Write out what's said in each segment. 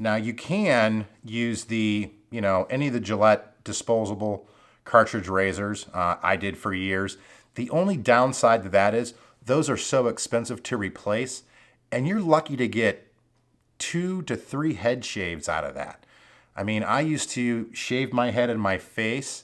Now you can use the, any of the Gillette disposable cartridge razors. I did for years. The only downside to that is those are so expensive to replace, and you're lucky to get 2 to 3 head shaves out of that. I mean, I used to shave my head and my face,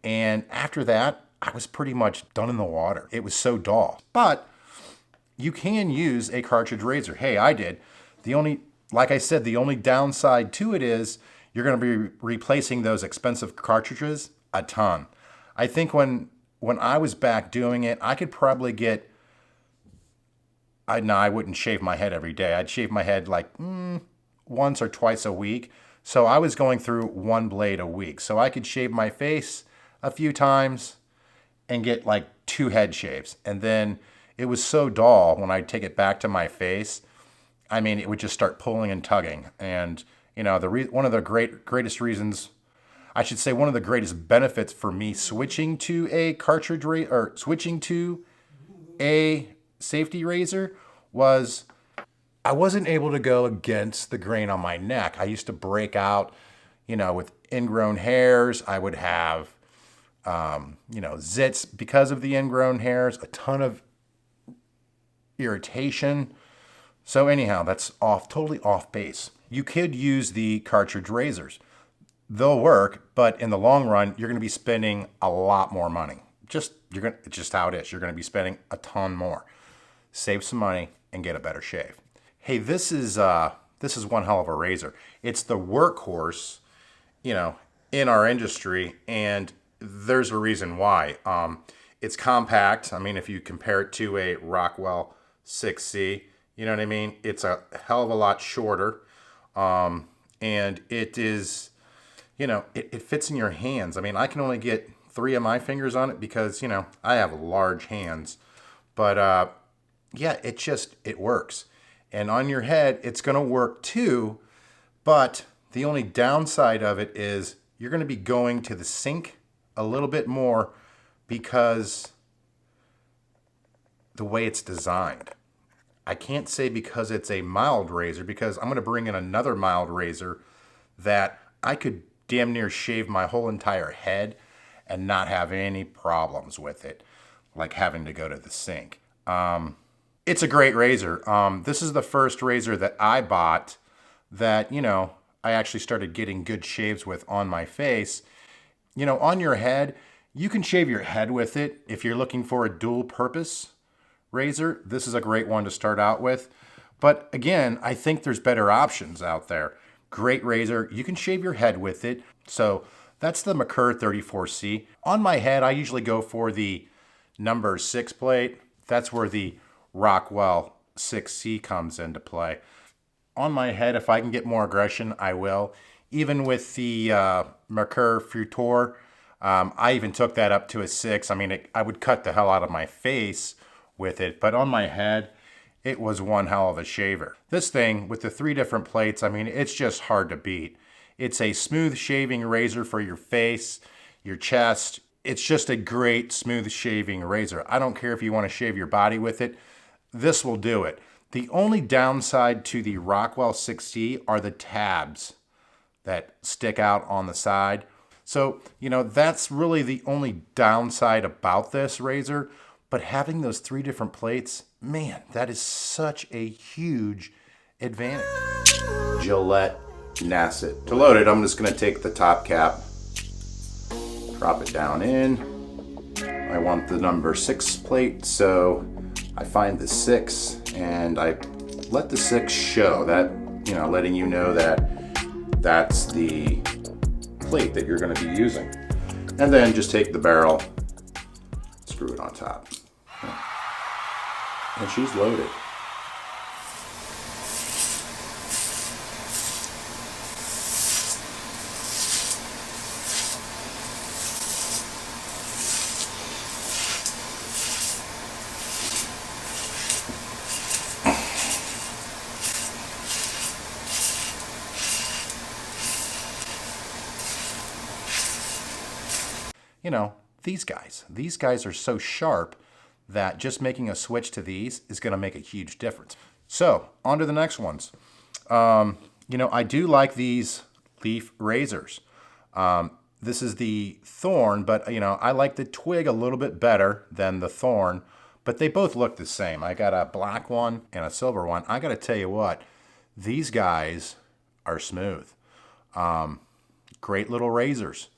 and after that, I was pretty much done in the water. It was so dull. But you can use a cartridge razor. Hey, I did. Like I said, the only downside to it is you're going to be replacing those expensive cartridges a ton. I think when I was back doing it, I could probably get, I wouldn't shave my head every day. I'd shave my head like once or twice a week. So I was going through 1 blade a week. So I could shave my face a few times and get like 2 head shaves. And then it was so dull when I'd take it back to my face. I mean, it would just start pulling and tugging. And, one of the greatest reasons, I should say one of the greatest benefits for me switching to a cartridge razor or switching to a safety razor was I wasn't able to go against the grain on my neck. I used to break out, with ingrown hairs. I would have, zits because of the ingrown hairs, a ton of irritation. So anyhow, that's totally off base. You could use the cartridge razors. They'll work, but in the long run, you're going to be spending a lot more money. It's just how it is. You're going to be spending a ton more. Save some money and get a better shave. Hey, this is one hell of a razor. It's the workhorse, in our industry, and there's a reason why. It's compact. I mean, if you compare it to a Rockwell 6C, you know what I mean? It's a hell of a lot shorter, and it is, it fits in your hands. I mean, I can only get 3 of my fingers on it because, I have large hands. But, it works. And on your head, it's going to work too. But the only downside of it is you're going to be going to the sink a little bit more because the way it's designed. I can't say because it's a mild razor, because I'm going to bring in another mild razor that I could damn near shave my whole entire head and not have any problems with it, like having to go to the sink. It's a great razor. This is the first razor that I bought that, I actually started getting good shaves with on my face. On your head, you can shave your head with it if you're looking for a dual purpose razor. This is a great one to start out with. But again, I think there's better options out there. Great razor. You can shave your head with it. So that's the McCurr 34C. On my head, I usually go for the number 6 plate. That's where the Rockwell 6C comes into play. On my head, if I can get more aggression, I will. Even with the McCurr Futur, I even took that up to a 6. I mean, I would cut the hell out of my face with it, but on my head, it was one hell of a shaver. This thing with the 3 different plates, I mean, it's just hard to beat. It's a smooth shaving razor for your face, your chest. It's just a great smooth shaving razor. I don't care if you want to shave your body with it. This will do it. The only downside to the Rockwell 6C are the tabs that stick out on the side. So, that's really the only downside about this razor. But having those 3 different plates, man, that is such a huge advantage. Gillette Nasset. To load it, I'm just going to take the top cap, drop it down in. I want the number 6 plate, so I find the 6 and I let the 6 show that, letting you know that that's the plate that you're going to be using. And then just take the barrel, screw it on top. And she's loaded. These guys are so sharp that just making a switch to these is going to make a huge difference. So on to the next ones. You know, I do like these leaf razors. This is the thorn, but you know, I like the twig a little bit better than the thorn, but they both look the same. I got a black one and a silver one. I got to tell you what, these guys are smooth. Great little razors.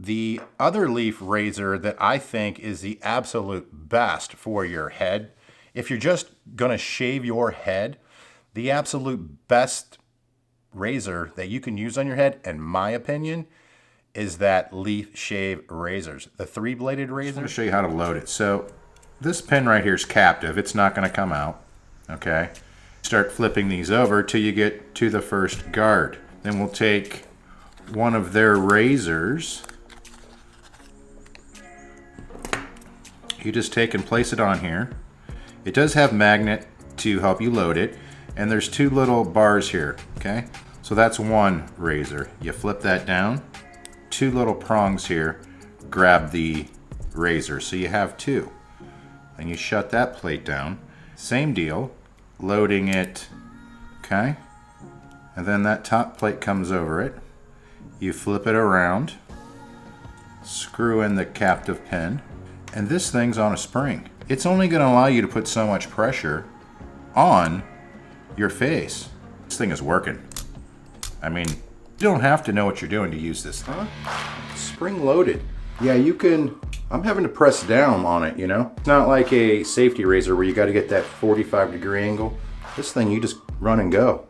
The other leaf razor that I think is the absolute best for your head, if you're just going to shave your head, the absolute best razor that you can use on your head, in my opinion, is that leaf shave razors. The 3-bladed razor. I'm going to show you how to load it. So this pin right here is captive. It's not going to come out. Okay. Start flipping these over till you get to the first guard. Then we'll take one of their razors. You just take and place it on here. It does have magnet to help you load it, and there's 2 little bars here, okay? So that's one razor. You flip that down, 2 little prongs here, grab the razor. So you have 2. Then you shut that plate down. Same deal, loading it, okay? And then that top plate comes over it. You flip it around, screw in the captive pin, and this thing's on a spring. It's only going to allow you to put so much pressure on your face. This thing is working. I mean, you don't have to know what you're doing to use this thing. Spring loaded. Yeah, you can, I'm having to press down on it, you know? It's not like a safety razor where you got to get that 45-degree angle. This thing, you just run and go.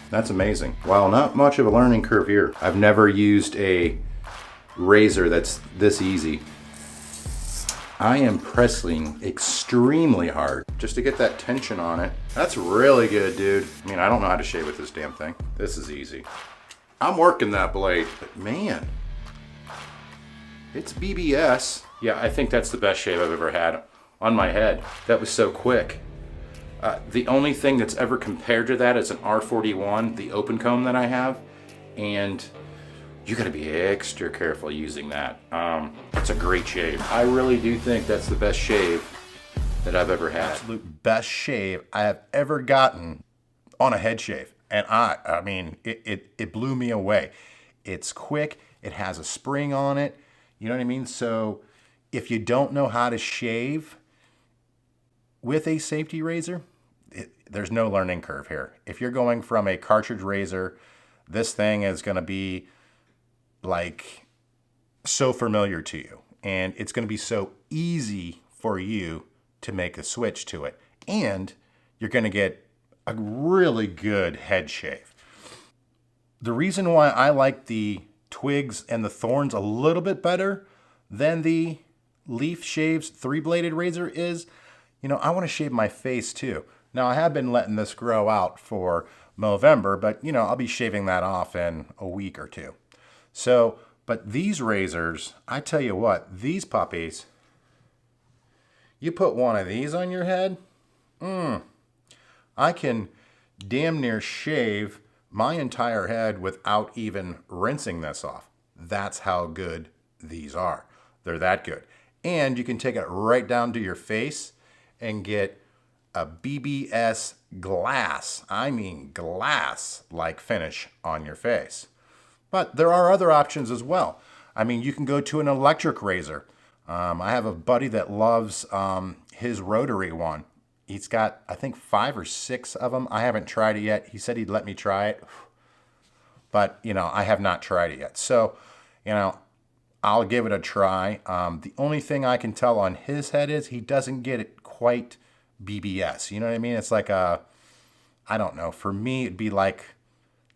That's amazing. While not much of a learning curve here, I've never used a razor that's this easy. I am pressing extremely hard just to get that tension on it. That's really good, dude. I mean, I don't know how to shave with this damn thing. This is easy. I'm working that blade, but man, it's BBS. Yeah, I think that's the best shave I've ever had on my head. That was so quick. The only thing that's ever compared to that is an R41, the open comb that I have, and you gotta be extra careful using that. It's a great shave. I really do think that's the best shave that I've ever had. Absolute best shave I have ever gotten on a head shave. And I mean, it blew me away. It's quick, it has a spring on it, you know what I mean? So if you don't know how to shave with a safety razor, there's no learning curve here. If you're going from a cartridge razor, this thing is going to be like so familiar to you, and it's going to be so easy for you to make a switch to it, and you're going to get a really good head shave. The reason why I like the twigs and the thorns a little bit better than the leaf shaves 3-bladed razor is, you know, I want to shave my face too. Now, I have been letting this grow out for Movember, but, you know, I'll be shaving that off in a week or 2. So, but these razors, I tell you what, these puppies, you put one of these on your head, I can damn near shave my entire head without even rinsing this off. That's how good these are. They're that good. And you can take it right down to your face and get a BBS glass, I mean glass-like finish on your face. But there are other options as well. I mean, you can go to an electric razor. I have a buddy that loves his rotary one. He's got, I think, 5 or 6 of them. I haven't tried it yet. He said he'd let me try it. But, you know, I have not tried it yet. So, you know, I'll give it a try. The only thing I can tell on his head is he doesn't get it quite BBS. You know what I mean? It's like a, I don't know. For me, it'd be like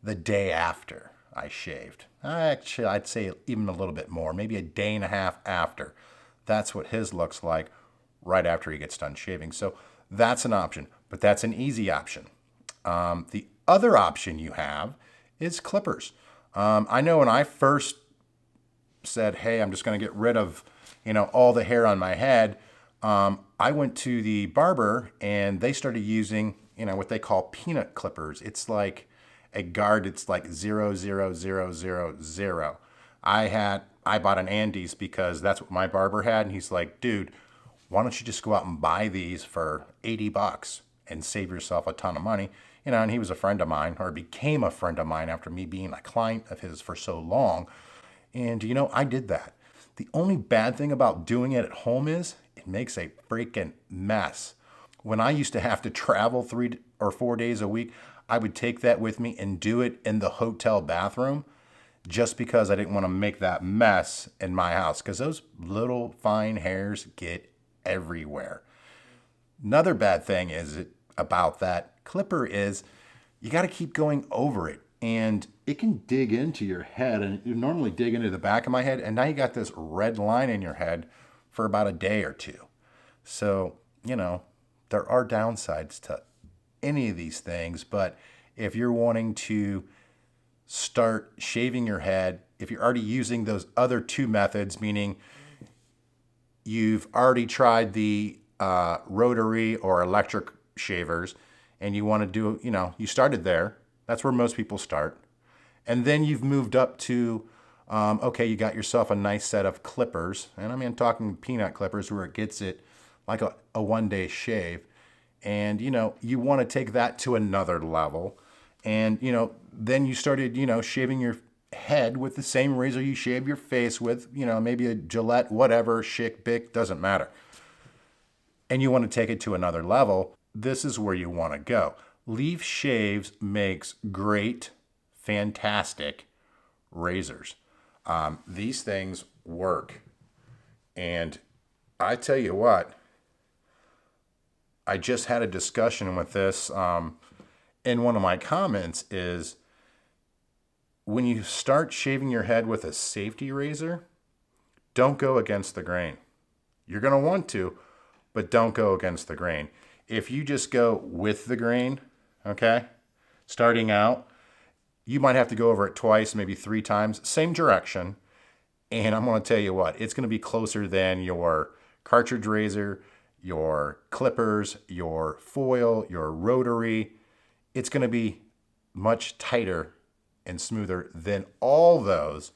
the day after I shaved. Actually, I'd say even a little bit more, maybe a day and a half after. That's what his looks like right after he gets done shaving. So that's an option, but that's an easy option. The other option you have is clippers. I know when I first said, hey, I'm just going to get rid of, all the hair on my head, I went to the barber and they started using, what they call peanut clippers. It's like a guard. It's like 0.0000. I bought an Andes because that's what my barber had. And he's like, dude, why don't you just go out and buy these for $80 and save yourself a ton of money? And he was a friend of mine, or became a friend of mine after me being a client of his for so long. And, I did that. The only bad thing about doing it at home is it makes a freaking mess. When I used to have to travel 3 or 4 days a week, I would take that with me and do it in the hotel bathroom just because I didn't want to make that mess in my house, because those little fine hairs get everywhere. Another bad thing about that clipper is you got to keep going over it, and it can dig into your head, and you normally dig into the back of my head, and now you got this red line in your head for about a day or two. So, there are downsides to any of these things, but if you're wanting to start shaving your head, if you're already using those other two methods, meaning you've already tried the rotary or electric shavers, and you want to do, you started there. That's where most people start. And then you've moved up to, okay, you got yourself a nice set of clippers. And I'm talking peanut clippers where it gets it like a one-day shave. And, you want to take that to another level. And, then you started, shaving your head with the same razor you shave your face with, maybe a Gillette, whatever, Schick, Bic, doesn't matter. And you want to take it to another level. This is where you want to go. Leaf Shaves makes great, fantastic razors. These things work. And I tell you what, I just had a discussion with this in one of my comments is when you start shaving your head with a safety razor, don't go against the grain. You're going to want to, but don't go against the grain. If you just go with the grain, okay, starting out, you might have to go over it twice, maybe 3 times, same direction. And I'm going to tell you what, it's going to be closer than your cartridge razor, your clippers, your foil, your rotary. It's going to be much tighter and smoother than all those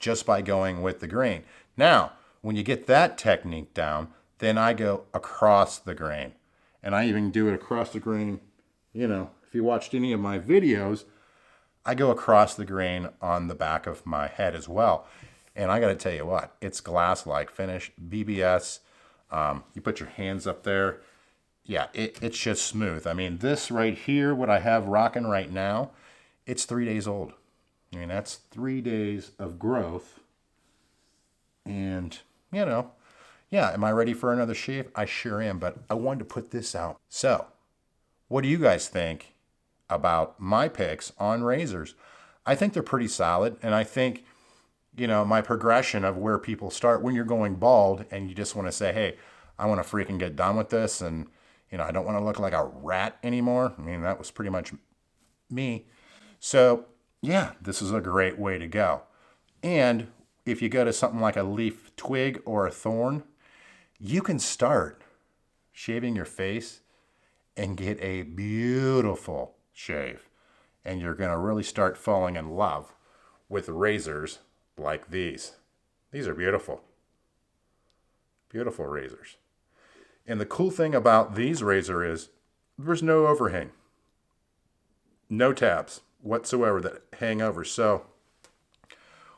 just by going with the grain. Now, when you get that technique down, then I go across the grain. And I even do it across the grain. If you watched any of my videos, I go across the grain on the back of my head as well. And I got to tell you what, it's glass-like finish, BBS. You put your hands up there. Yeah, it's just smooth. This right here, what I have rocking right now, it's 3 days old. That's 3 days of growth. And, yeah, am I ready for another shave? I sure am, but I wanted to put this out. So, what do you guys think about my picks on razors? I think they're pretty solid, and I think, my progression of where people start when you're going bald and you just want to say, hey, I want to freaking get done with this, and, I don't want to look like a rat anymore. That was pretty much me. So, yeah, this is a great way to go. And if you go to something like a leaf twig or a thorn, you can start shaving your face and get a beautiful shave. And you're going to really start falling in love with razors like these. These are beautiful. Beautiful razors. And the cool thing about these razors is there's no overhang. No tabs whatsoever that hang over. So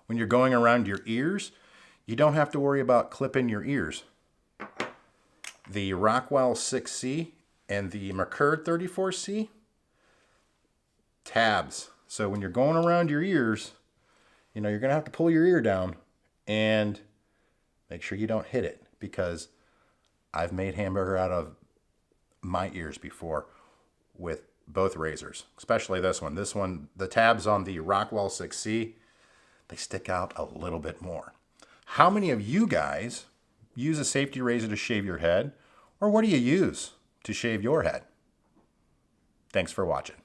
when you're going around your ears, you don't have to worry about clipping your ears. The Rockwell 6C and the Merkur 34C, tabs. So when you're going around your ears, you're going to have to pull your ear down and make sure you don't hit it, because I've made hamburger out of my ears before with both razors, especially this one. This one, the tabs on the Rockwell 6C, they stick out a little bit more. How many of you guys use a safety razor to shave your head? Or what do you use to shave your head? Thanks for watching.